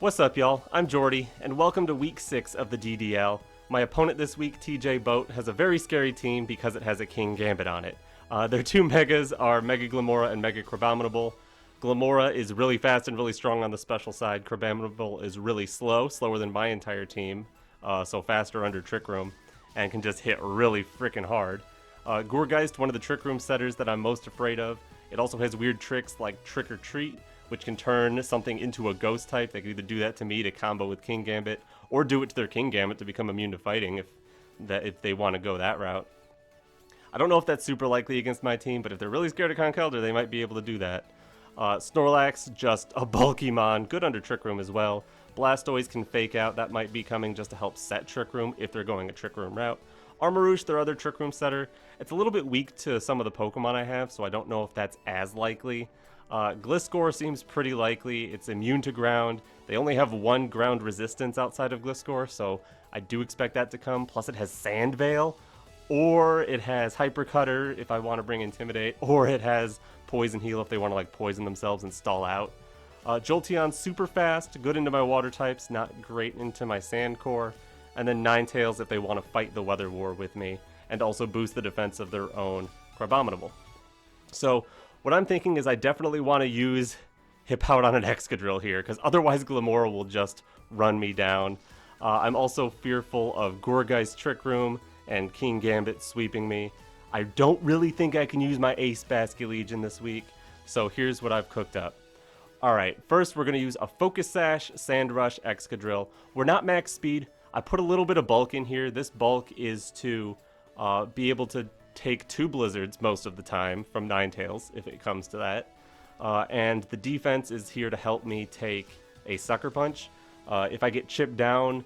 What's up, y'all? I'm Jordy, and welcome to Week 6 of the DDL. My opponent this week, TJ Boat, has a very scary team because it has a King Gambit on it. Their two megas are Mega Glimmora and Mega Crabominable. Glimmora is really fast and really strong on the special side. Crabominable is really slow, slower than my entire team, so faster under Trick Room, and can just hit really freaking hard. Gourgeist, one of the Trick Room setters that I'm most afraid of. It also has weird tricks like Trick or Treat, which can turn something into a ghost type. They can either do that to me to combo with King Gambit, or do it to their King Gambit to become immune to fighting if they want to go that route. I don't know if that's super likely against my team, but if they're really scared of Conkeldurr, they might be able to do that. Snorlax, just a bulky mon, good under Trick Room as well. Blastoise can fake out, that might be coming just to help set Trick Room if they're going a Trick Room route. Armarouche, their other Trick Room setter, it's a little bit weak to some of the Pokemon I have, so I don't know if that's as likely. Gliscor seems pretty likely. It's immune to ground. They only have one ground resistance outside of Gliscor, so I do expect that to come. Plus it has Sand Veil, or it has Hyper Cutter if I want to bring Intimidate, or it has Poison Heal if they want to like poison themselves and stall out. Jolteon's super fast, good into my water types, not great into my sand core. And then Ninetales if they want to fight the weather war with me, and also boost the defense of their own Crabominable. So what I'm thinking is I definitely want to use Hippowdon and Excadrill here, because otherwise Glimmora will just run me down. I'm also fearful of Gourgeist Trick Room and King Gambit sweeping me. I don't really think I can use my Ace Basculegion this week, so here's what I've cooked up. Alright, first we're going to use a Focus Sash, Sand Rush, Excadrill. We're not max speed. I put a little bit of bulk in here. This bulk is to be able to take 2 Blizzards most of the time from Ninetales, if it comes to that. And the defense is here to help me take a Sucker Punch. If I get chipped down,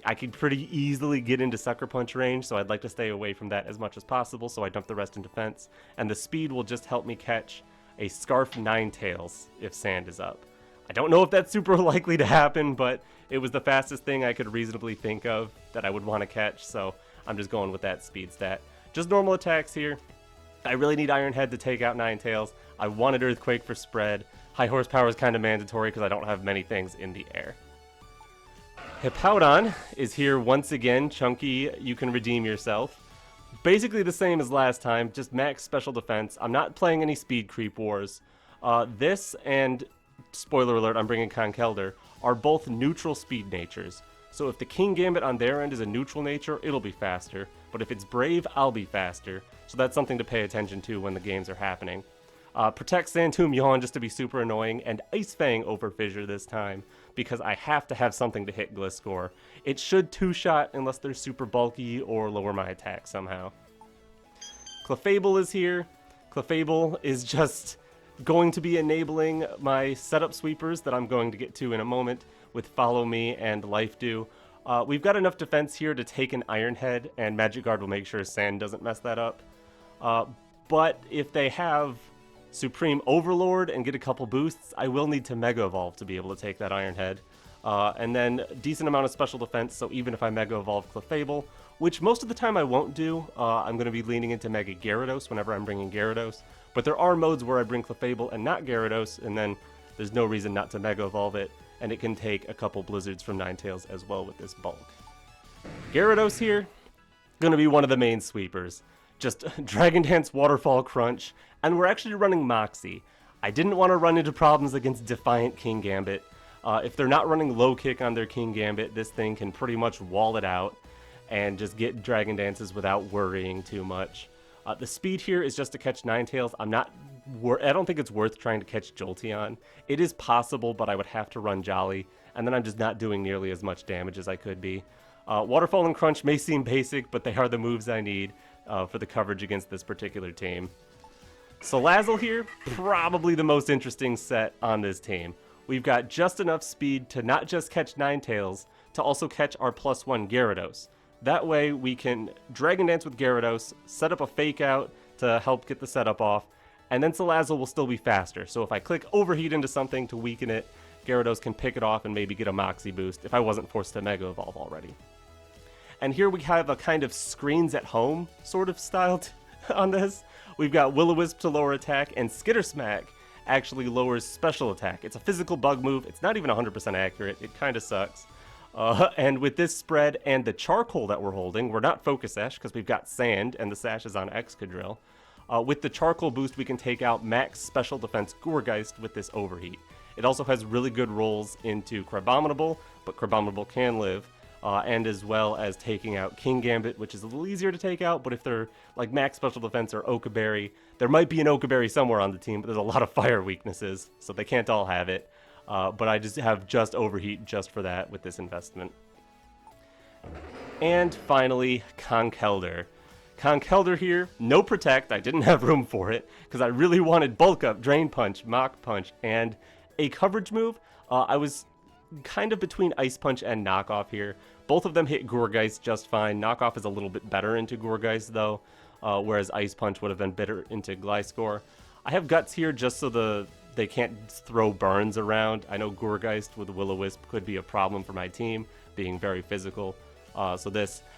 I could pretty easily get into Sucker Punch range, so I'd like to stay away from that as much as possible, so I dump the rest in defense. And the speed will just help me catch a Scarf Ninetales if Sand is up. I don't know if that's super likely to happen, but it was the fastest thing I could reasonably think of that I would want to catch, so I'm just going with that speed stat. Just normal attacks here. I really need Iron Head to take out Ninetales. I wanted Earthquake for spread. High horsepower is kind of mandatory because I don't have many things in the air. Hippowdon is here once again. Chunky, you can redeem yourself. Basically the same as last time, just max special defense. I'm not playing any speed creep wars. This and, spoiler alert, I'm bringing Conkeldurr, are both neutral speed natures. So if the King Gambit on their end is a neutral nature, it'll be faster. But if it's Brave, I'll be faster. So that's something to pay attention to when the games are happening. Protect Sandtomb Yawn just to be super annoying, and Ice Fang over Fissure this time, because I have to have something to hit Gliscor. It should 2-shot unless they're super bulky or lower my attack somehow. Clefable is here. Clefable is just going to be enabling my setup sweepers that I'm going to get to in a moment with Follow Me and Life Dew. We've got enough defense here to take an Iron Head, and Magic Guard will make sure Sand doesn't mess that up. But if they have Supreme Overlord and get a couple boosts, I will need to Mega Evolve to be able to take that Iron Head. And then decent amount of special defense, so even if I Mega Evolve Clefable, which most of the time I won't do, I'm going to be leaning into Mega Gyarados whenever I'm bringing Gyarados. But there are modes where I bring Clefable and not Gyarados, and then there's no reason not to Mega Evolve it, and it can take a couple Blizzards from Ninetales as well with this bulk. Gyarados here, gonna be one of the main sweepers. Just Dragon Dance, Waterfall, Crunch, and we're actually running Moxie. I didn't want to run into problems against Defiant King Gambit. If they're not running Low Kick on their King Gambit, this thing can pretty much wall it out and just get Dragon Dances without worrying too much. The speed here is just to catch Ninetales. I don't think it's worth trying to catch Jolteon. It is possible, but I would have to run Jolly, and then I'm just not doing nearly as much damage as I could be. Waterfall and Crunch may seem basic, but they are the moves I need for the coverage against this particular team. SALAZZLE here, probably the most interesting set on this team. We've got just enough speed to not just catch Ninetales, to also catch our +1 Gyarados. That way we can Dragon Dance with Gyarados, set up a Fake Out to help get the setup off, and then SALAZZLE will still be faster. So if I click Overheat into something to weaken it, Gyarados can pick it off and maybe get a Moxie boost if I wasn't forced to Mega Evolve already. And here we have a kind of screens at home sort of style on this. We've got Will-O-Wisp to lower attack and Skitter Smack actually lowers special attack. It's a physical bug move. It's not even 100% accurate. It kind of sucks. And with this spread and the charcoal that we're holding, we're not Focus Sash because we've got sand and the sash is on Excadrill. With the charcoal boost, we can take out max special defense Gourgeist with this overheat. It also has really good rolls into Crabominable, but Crabominable can live. And as well as taking out King Gambit, which is a little easier to take out, but if they're like max special defense or Okaberry, there might be an Okaberry somewhere on the team, but there's a lot of fire weaknesses, so they can't all have it. But I just have just overheat just for that with this investment. And finally, Conkeldurr. Conkeldurr here, no Protect, I didn't have room for it, because I really wanted Bulk Up, Drain Punch, Mach Punch, and a coverage move. I was kind of between Ice Punch and Knockoff here. Both of them hit Gourgeist just fine. Knockoff is a little bit better into Gourgeist though, whereas Ice Punch would have been better into Gliscor. I have Guts here just so they can't throw burns around. I know Gourgeist with Will-O-Wisp could be a problem for my team, being very physical.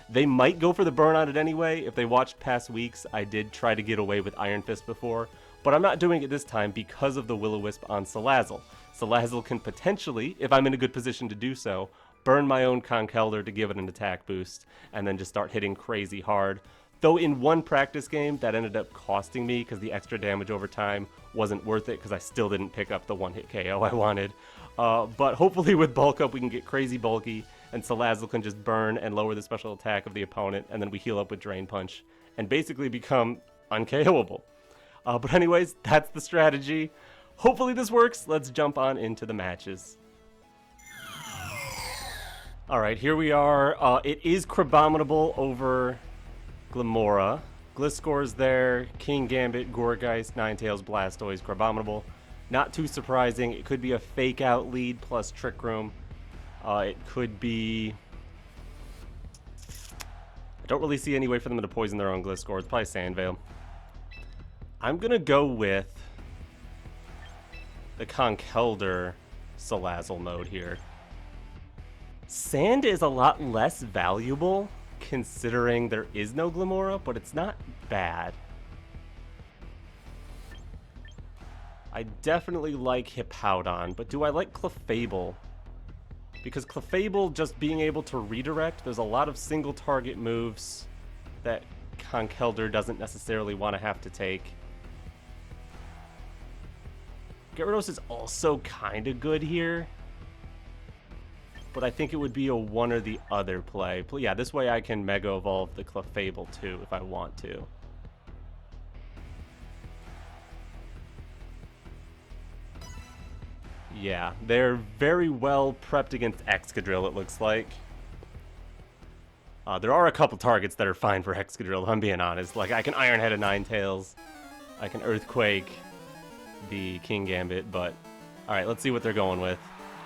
They might go for the burn on it anyway. If they watched past weeks, I did try to get away with Iron Fist before, but I'm not doing it this time because of the Will-O-Wisp on SALAZZLE. SALAZZLE can potentially, if I'm in a good position to do so, burn my own Conkeldurr to give it an attack boost, and then just start hitting crazy hard. Though in one practice game, that ended up costing me because the extra damage over time wasn't worth it because I still didn't pick up the one-hit KO I wanted. But hopefully with Bulk Up, we can get crazy bulky, and SALAZZLE can just burn and lower the special attack of the opponent, and then we heal up with Drain Punch, and basically become un-KOable. But anyways, that's the strategy. Hopefully this works. Let's jump on into the matches. Alright, here we are. It is Crabominable over Glimmora. Gliscor's there, King Gambit, Gourgeist, Ninetales, Blastoise, Crabominable. Not too surprising. It could be a fake out lead plus Trick Room. It could be... I don't really see any way for them to poison their own Gliscor. It's probably Sandveil. I'm gonna go with the Conkeldurr SALAZZLE mode here. Sand is a lot less valuable considering there is no Glimmora, but it's not bad. I definitely like Hippowdon, but do I like Clefable? Because Clefable just being able to redirect, there's a lot of single target moves that Conkeldurr doesn't necessarily want to have to take. Gyarados is also kind of good here, but I think it would be a one or the other play. Yeah, this way I can Mega Evolve the Clefable too if I want to. Yeah, they're very well prepped against Excadrill, it looks like. There are a couple targets that are fine for Excadrill, if I'm being honest. Like, I can Iron Head a Ninetales, I can Earthquake the King Gambit, but... Alright, let's see what they're going with.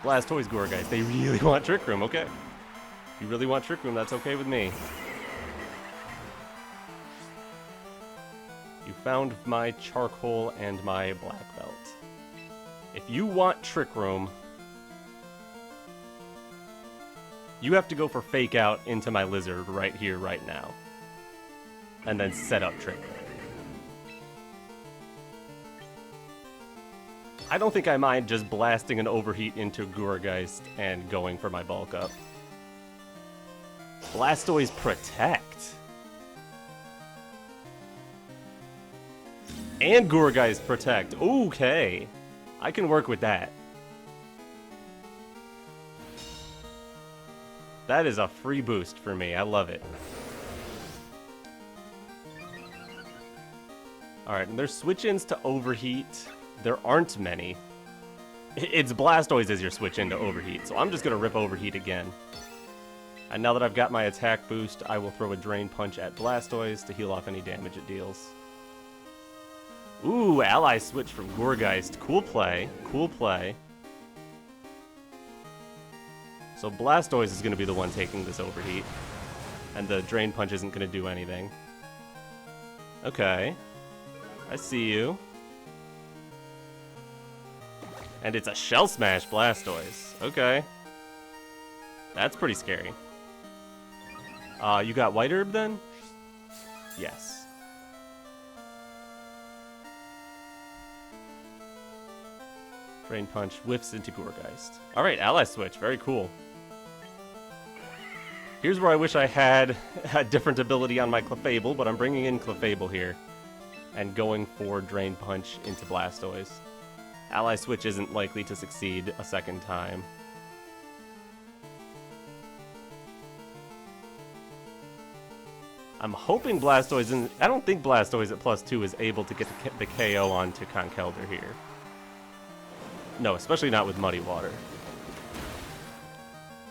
Blastoise, Gourgeist. They really want Trick Room, okay. If you really want Trick Room, that's okay with me. You found my charcoal and my black belt. If you want Trick Room, you have to go for Fake Out into my Lizard right here, right now. And then set up Trick Room. I don't think I mind just blasting an Overheat into Gourgeist and going for my Bulk Up. Blastoise Protect. And Gourgeist Protect. Okay. I can work with that. That is a free boost for me. I love it. Alright, and there's switch-ins to Overheat. There aren't many. It's Blastoise as your switch into Overheat, so I'm just going to rip Overheat again. And now that I've got my attack boost, I will throw a Drain Punch at Blastoise to heal off any damage it deals. Ooh, Ally switch from Gourgeist. Cool play. Cool play. So Blastoise is going to be the one taking this Overheat. And the Drain Punch isn't going to do anything. Okay. I see you. And it's a Shell Smash Blastoise. Okay. That's pretty scary. You got White Herb then? Yes. Drain Punch whiffs into Gourgeist. Alright, Ally Switch. Very cool. Here's where I wish I had a different ability on my Clefable, but I'm bringing in Clefable here. And going for Drain Punch into Blastoise. Ally Switch isn't likely to succeed a second time. I'm hoping Blastoise isn't... I don't think Blastoise at +2 is able to get the KO onto Conkeldurr here. No, especially not with Muddy Water.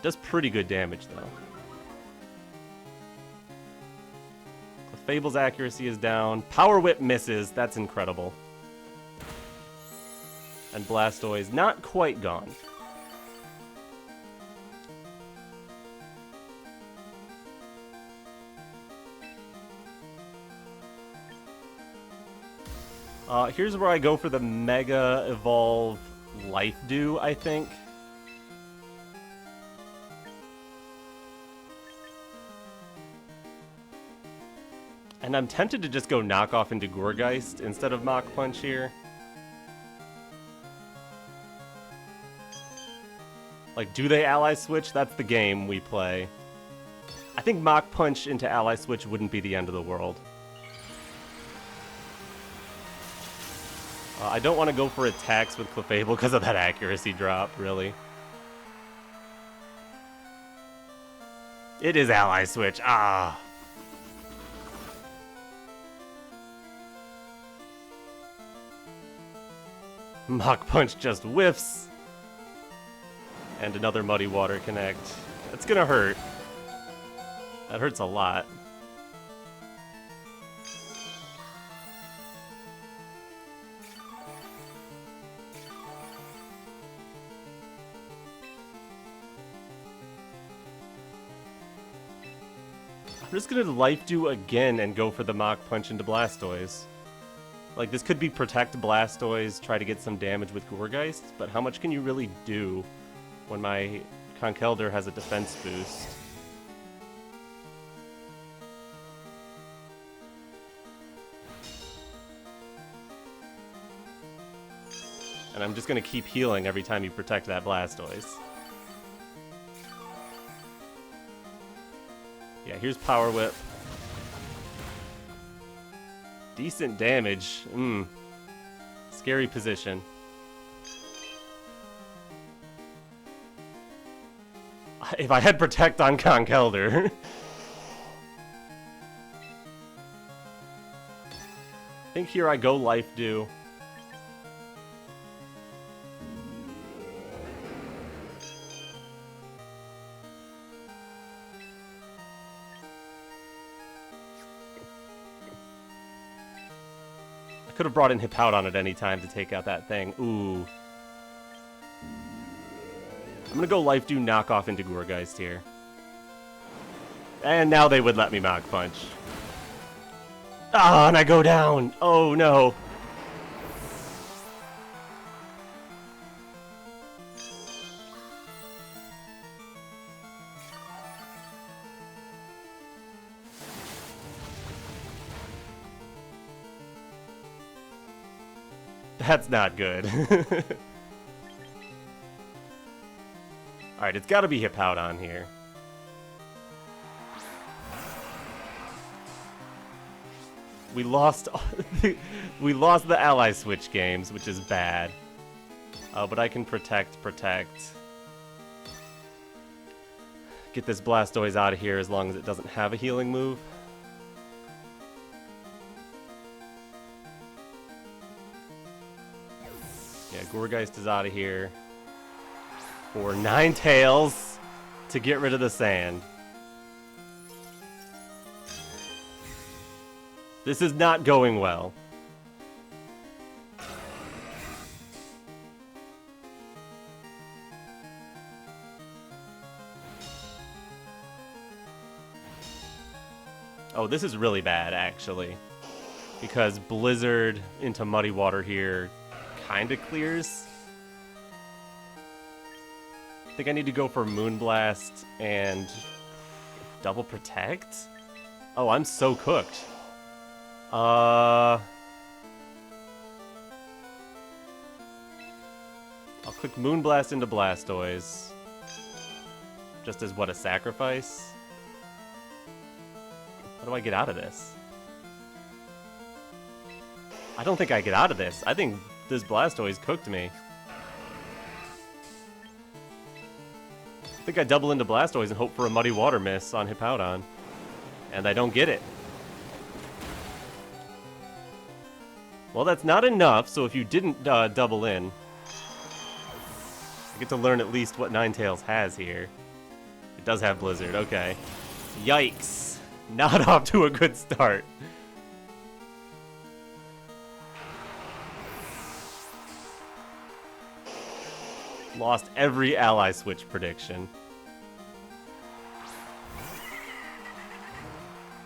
Does pretty good damage, though. Clefable's accuracy is down. Power Whip misses. That's incredible. And Blastoise not quite gone. Here's where I go for the Mega Evolve Life Dew, I think. And I'm tempted to just go Knock Off into Gourgeist instead of Mach Punch here. Like, do they Ally Switch? That's the game we play. I think Mach Punch into Ally Switch wouldn't be the end of the world. I don't want to go for attacks with Clefable because of that accuracy drop, really. It is Ally Switch. Ah. Mach Punch just whiffs. And another Muddy Water Connect. That's gonna hurt. That hurts a lot. I'm just gonna Life Dew again and go for the Mach Punch into Blastoise. Like, this could be Protect Blastoise, try to get some damage with Gourgeist, but how much can you really do when my Conkeldurr has a defense boost? And I'm just gonna keep healing every time you protect that Blastoise. Yeah, here's Power Whip. Decent damage. Scary position. If I had Protect on Conkeldurr. I think here I go Life Dew. Could have brought in Hippowdon at any time to take out that thing. Ooh. I'm gonna go Life Dew Knock Off into Gourgeist here. And now they would let me Mach Punch. Ah, and I go down. Oh no. That's not good. Alright, it's gotta be Hippowdon here. We lost we lost the Ally Switch games, which is bad. But I can protect. Get this Blastoise out of here as long as it doesn't have a healing move. Yeah, Gourgeist is out of here for Ninetales to get rid of the sand. This is not going well. Oh, this is really bad, actually. Because Blizzard into Muddy Water here kinda clears. I think I need to go for Moonblast and double protect? Oh, I'm so cooked. I'll click Moonblast into Blastoise. Just as what, a sacrifice? How do I get out of this? I don't think I get out of this. I think this Blastoise cooked me. I think I double into Blastoise and hope for a Muddy Water Miss on Hippowdon. And I don't get it. Well, that's not enough, so if you didn't double in, I get to learn at least what Ninetales has here. It does have Blizzard, okay. Yikes. Not off to a good start. Lost every ally switch prediction.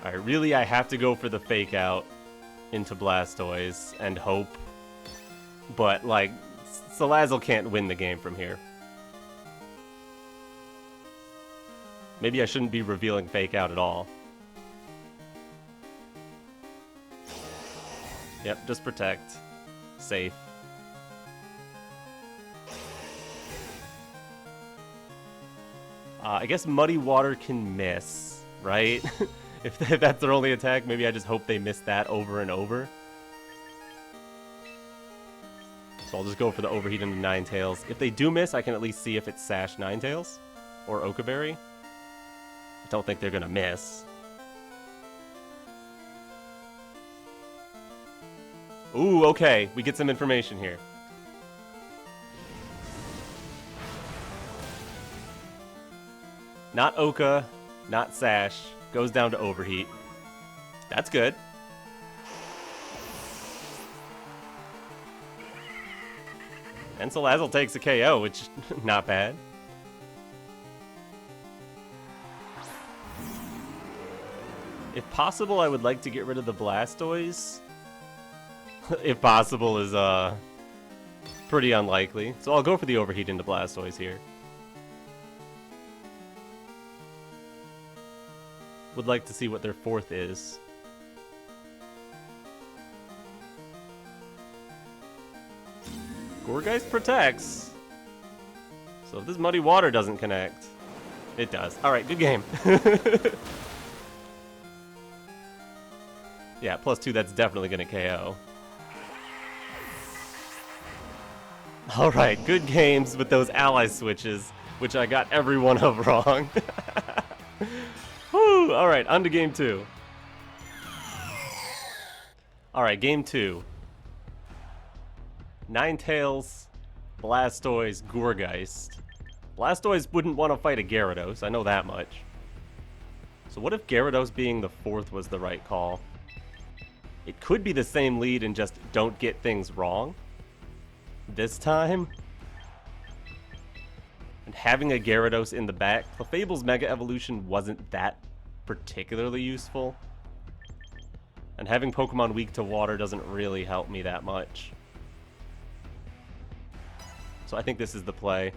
Alright, really I have to go for the fake out into Blastoise and hope. But, like, SALAZZLE can't win the game from here. Maybe I shouldn't be revealing fake out at all. Yep, just protect. Safe. I guess Muddy Water can miss, right? If that's their only attack, maybe I just hope they miss that over and over. So I'll just go for the Overheat into Ninetales. If they do miss, I can at least see if it's Sash Ninetales or Okaberry. I don't think they're gonna miss. Ooh, okay, we get some information here. Not Oka, not Sash. Goes down to Overheat. That's good. And SALAZZLE takes a KO, which not bad. If possible, I would like to get rid of the Blastoise. If possible is pretty unlikely. So I'll go for the Overheat into Blastoise here. Would like to see what their fourth is. Gourgeist protects. So if this Muddy Water doesn't connect, it does. Alright, good game. Yeah, +2, that's definitely gonna KO. Alright, good games with those ally switches, which I got every one of wrong. Woo! Alright, on to game 2. Alright, game 2. Ninetales, Blastoise, Gourgeist. Blastoise wouldn't want to fight a Gyarados, I know that much. So what if Gyarados being the fourth was the right call? It could be the same lead and just don't get things wrong. This time. And having a Gyarados in the back, Clefable's Mega Evolution wasn't that particularly useful. And having Pokemon weak to water doesn't really help me that much. So I think this is the play.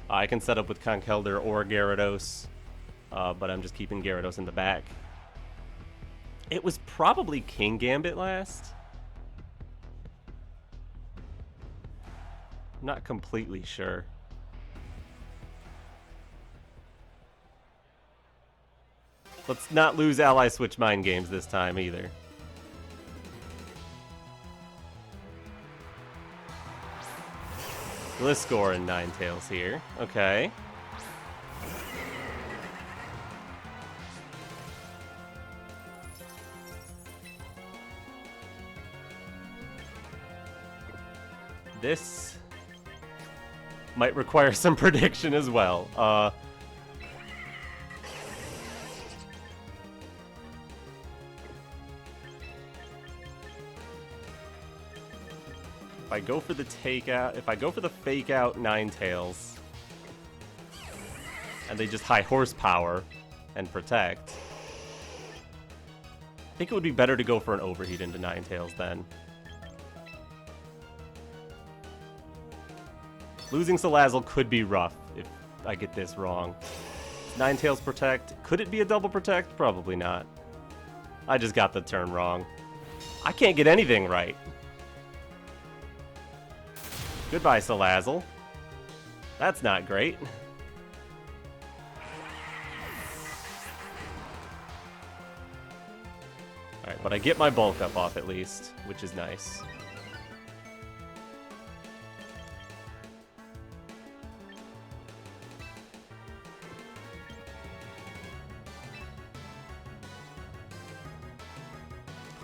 I can set up with Conkeldurr or Gyarados, but I'm just keeping Gyarados in the back. It was probably King Gambit last. I'm not completely sure. Let's not lose ally switch mind games this time either. Gliscor and Ninetales here. Okay. This might require some prediction as well. If I go for the takeout, if I go for the fake out Ninetales, and they just high horsepower and protect, I think it would be better to go for an Overheat into Ninetales then. Losing SALAZZLE could be rough if I get this wrong. Ninetales protect. Could it be a double protect? Probably not. I just got the turn wrong. I can't get anything right. Goodbye, SALAZZLE. That's not great. Alright, but I get my bulk up off at least, which is nice.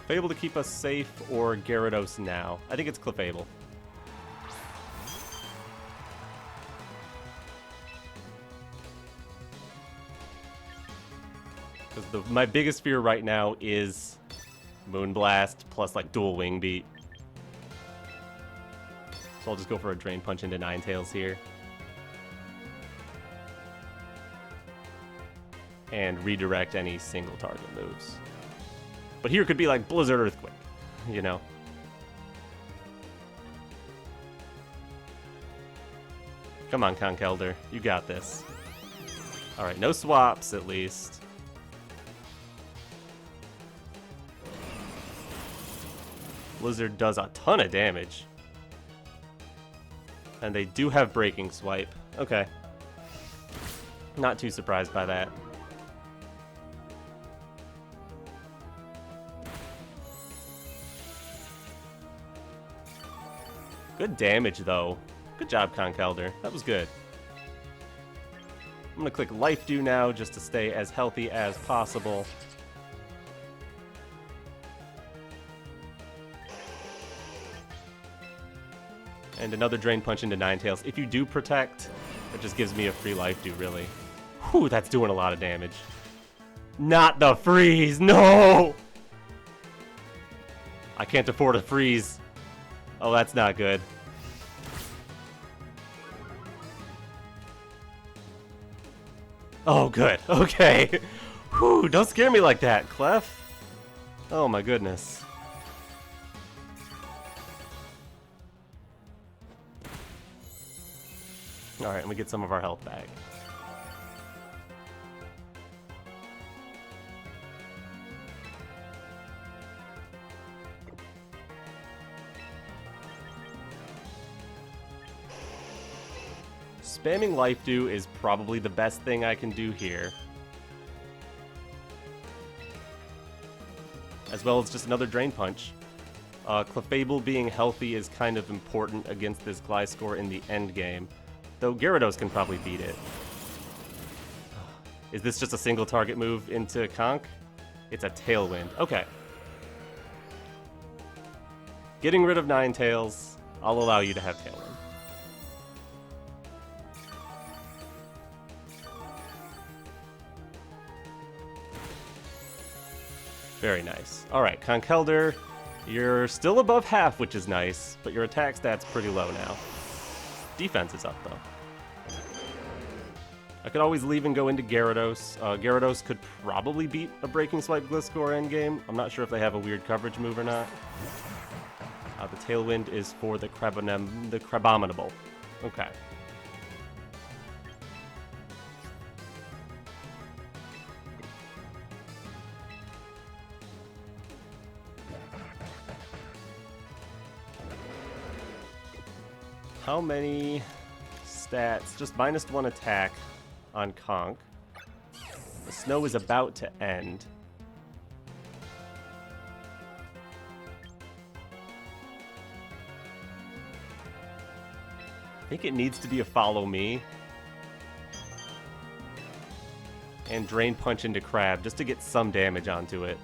Clefable to keep us safe, or Gyarados now? I think it's Clefable. Because my biggest fear right now is Moonblast plus like dual Wing Beat. So I'll just go for a Drain Punch into Ninetales here. And redirect any single target moves. But here could be like Blizzard Earthquake, you know? Come on, Conkeldurr, you got this. Alright, no swaps at least. Blizzard does a ton of damage. And they do have Breaking Swipe. Okay. Not too surprised by that. Good damage, though. Good job, Conkeldurr. That was good. I'm going to click Life Dew now just to stay as healthy as possible. And another Drain Punch into Ninetales. If you do Protect, it just gives me a free Life Dew, really. Whew, that's doing a lot of damage. Not the freeze! No! I can't afford a freeze. Oh, that's not good. Oh, good. Okay. Whew, don't scare me like that, Clef. Oh, my goodness. Alright, and we get some of our health back. Spamming Life Dew is probably the best thing I can do here. As well as just another Drain Punch. Clefable being healthy is kind of important against this Gliscor in the end game. Though Gyarados can probably beat it. Is this just a single target move into Conk? It's a Tailwind. Okay. Getting rid of Ninetales, I'll allow you to have Tailwind. Very nice. Alright, Conkeldurr, you're still above half, which is nice, but your attack stat's pretty low now. Defense is up, though. I could always leave and go into Gyarados. Gyarados could probably beat a Breaking Swipe Gliscor endgame. I'm not sure if they have a weird coverage move or not. The Tailwind is for the Crabominable. Okay. How many stats? Just -1 attack on Conk. The snow is about to end. I think it needs to be a Follow Me. And Drain Punch into Crab just to get some damage onto it.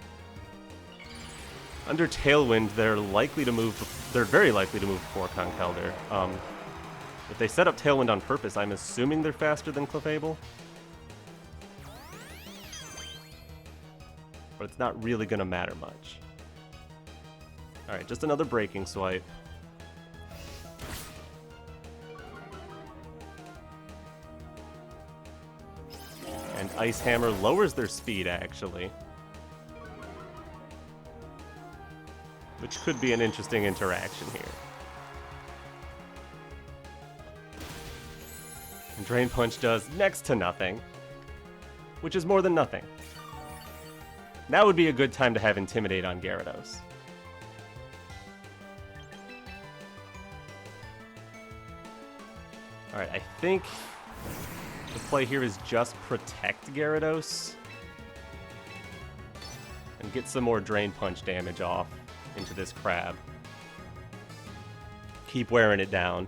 Under Tailwind, they're very likely to move before Conkeldurr. If they set up Tailwind on purpose, I'm assuming they're faster than Clefable. But it's not really going to matter much. Alright, just another Breaking Swipe. And Ice Hammer lowers their speed, actually. Which could be an interesting interaction here. And Drain Punch does next to nothing, which is more than nothing. Now would be a good time to have Intimidate on Gyarados. Alright, I think the play here is just protect Gyarados and get some more Drain Punch damage off into this crab. Keep wearing it down.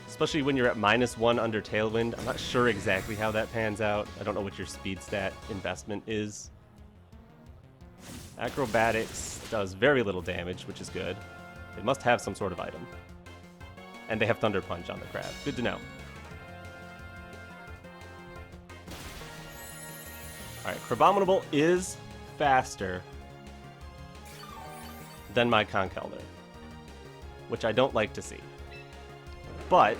Especially when you're at -1 under Tailwind. I'm not sure exactly how that pans out. I don't know what your speed stat investment is. Acrobatics does very little damage, which is good. They must have some sort of item. And they have Thunder Punch on the crab. Good to know. Alright, Crabominable is faster than my Conkeldurr, which I don't like to see. But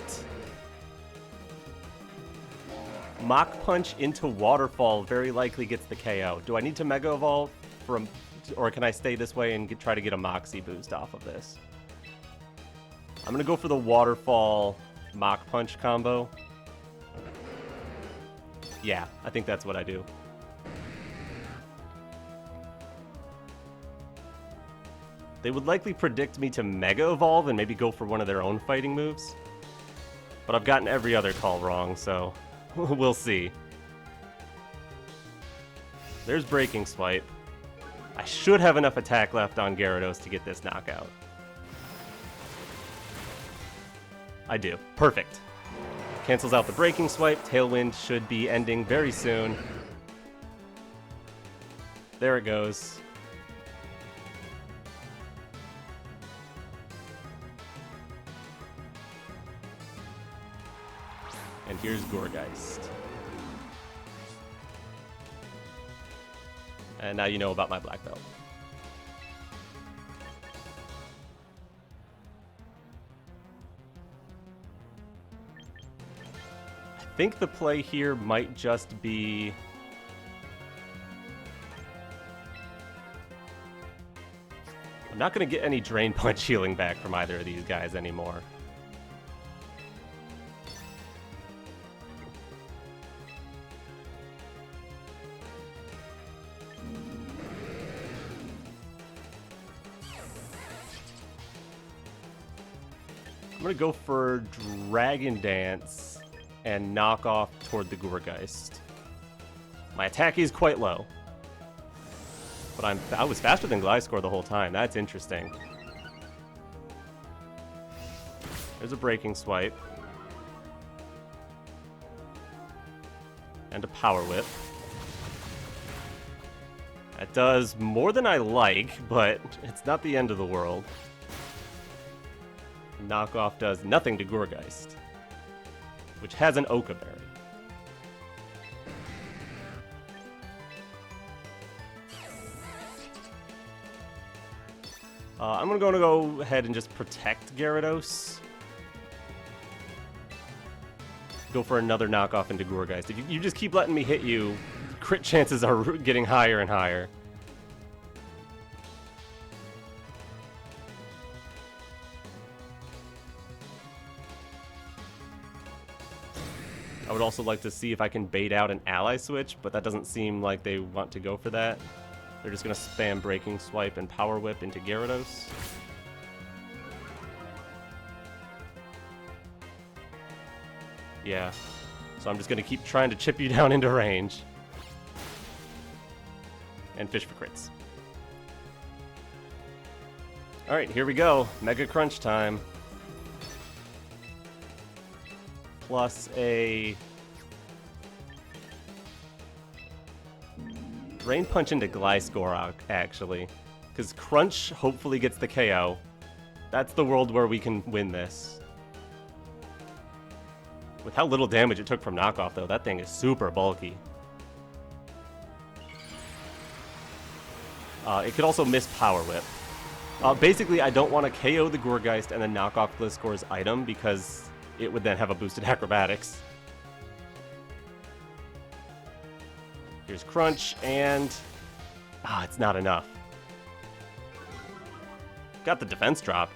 Mach Punch into Waterfall very likely gets the KO. Do I need to Mega Evolve or can I stay this way and try to get a Moxie boost off of this? I'm gonna go for the Waterfall Mach Punch combo. Yeah, I think that's what I do. They would likely predict me to Mega Evolve and maybe go for one of their own fighting moves. But I've gotten every other call wrong, so we'll see. There's Breaking Swipe. I should have enough attack left on Gyarados to get this knockout. I do. Perfect. Cancels out the Breaking Swipe. Tailwind should be ending very soon. There it goes. And here's Gourgeist. And now you know about my black belt. I think the play here might just be... I'm not going to get any Drain Punch healing back from either of these guys anymore. I'm going to go for Dragon Dance and knock off toward the Gourgeist. My attack is quite low. But I was faster than Gliscor the whole time. That's interesting. There's a Breaking Swipe. And a Power Whip. That does more than I like, but it's not the end of the world. Knockoff does nothing to Gourgeist, which has an Oka Berry. I'm going to go ahead and just protect Gyarados. Go for another knockoff into Gourgeist. If you just keep letting me hit you, crit chances are getting higher and higher. I would also like to see if I can bait out an ally switch, but that doesn't seem like they want to go for that. They're just going to spam Breaking Swipe and Power Whip into Gyarados. Yeah, so I'm just going to keep trying to chip you down into range. And fish for crits. Alright, here we go. Mega Crunch time. Plus a Drain Punch into Gliscor, actually. Because Crunch hopefully gets the KO. That's the world where we can win this. With how little damage it took from knockoff, though, that thing is super bulky. It could also miss Power Whip. Basically, I don't want to KO the Gourgeist and then knock off Gliscor's item because it would then have a boosted acrobatics. Here's Crunch, and... it's not enough. Got the defense drop.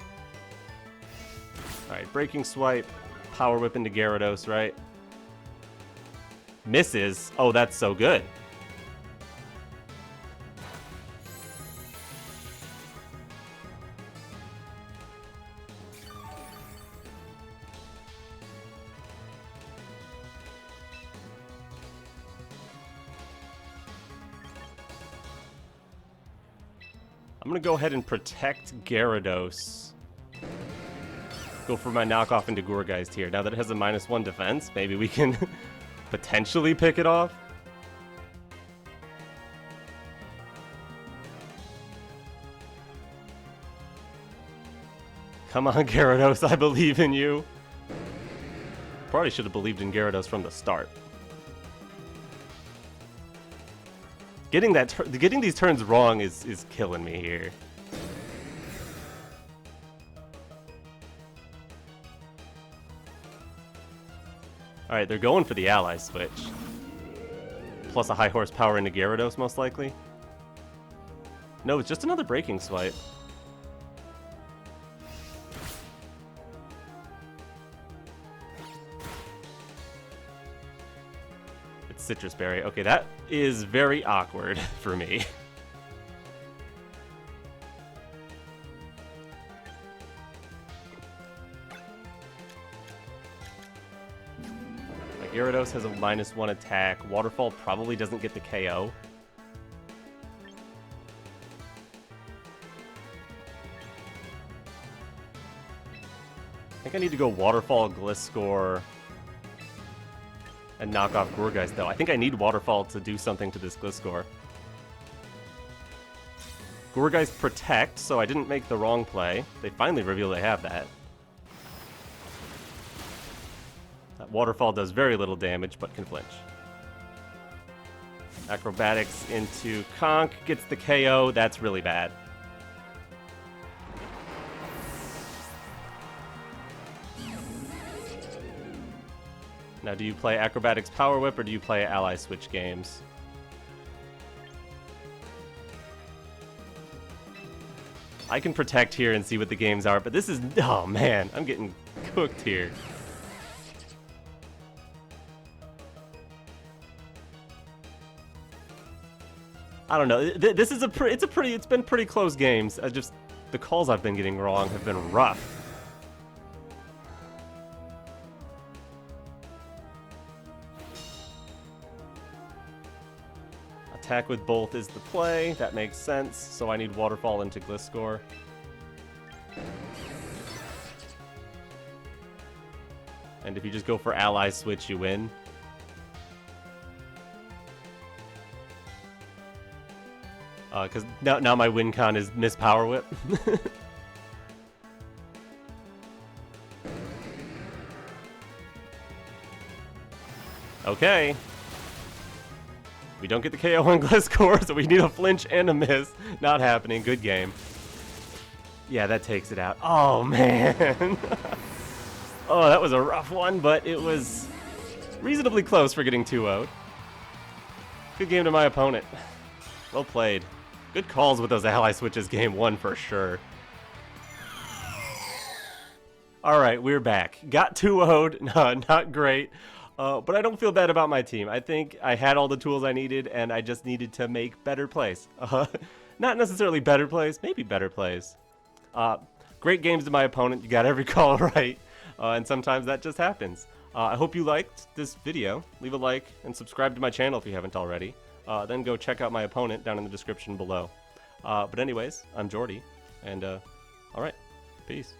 Alright, Breaking Swipe, Power Whip into Gyarados, right? Misses. Oh, that's so good. I'm gonna go ahead and protect Gyarados. Go for my knockoff into Gourgeist here. Now that it has a -1 defense, maybe we can potentially pick it off. Come on, Gyarados, I believe in you. Probably should have believed in Gyarados from the start. Getting these turns wrong is killing me here. Alright, they're going for the ally switch. Plus a high horsepower into Gyarados, most likely. No, it's just another breaking swipe. Citrus Berry. Okay, that is very awkward for me. My Gyarados has a -1 attack. Waterfall probably doesn't get the KO. I think I need to go Waterfall, Gliscor, and knock off Gourgeist, though. I think I need Waterfall to do something to this Gliscor. Gourgeist Protect, so I didn't make the wrong play. They finally reveal they have that. That Waterfall does very little damage, but can flinch. Acrobatics into Conk, gets the KO. That's really bad. Now, do you play Acrobatics Power Whip, or do you play Ally Switch games? I can protect here and see what the games are, but this is... Oh, man, I'm getting cooked here. I don't know. It's been pretty close games. The calls I've been getting wrong have been rough. Attack with both is the play. That makes sense. So I need Waterfall into Gliscor. And if you just go for Ally Switch, you win. Because now my win con is Miss Power Whip. Okay. We don't get the KO on Gliscor, so we need a flinch and a miss. Not happening. Good game. Yeah, that takes it out. Oh, man. Oh, that was a rough one, but it was reasonably close for getting 2-0'd. Good game to my opponent. Well played. Good calls with those ally switches game 1 for sure. Alright, we're back. Got 2-0'd. No, not great. But I don't feel bad about my team. I think I had all the tools I needed, and I just needed to make better plays. Not necessarily better plays, maybe better plays. Great games to my opponent. You got every call right, and sometimes that just happens. I hope you liked this video. Leave a like and subscribe to my channel if you haven't already. Then go check out my opponent down in the description below. But anyways, I'm Jordy, and alright, peace.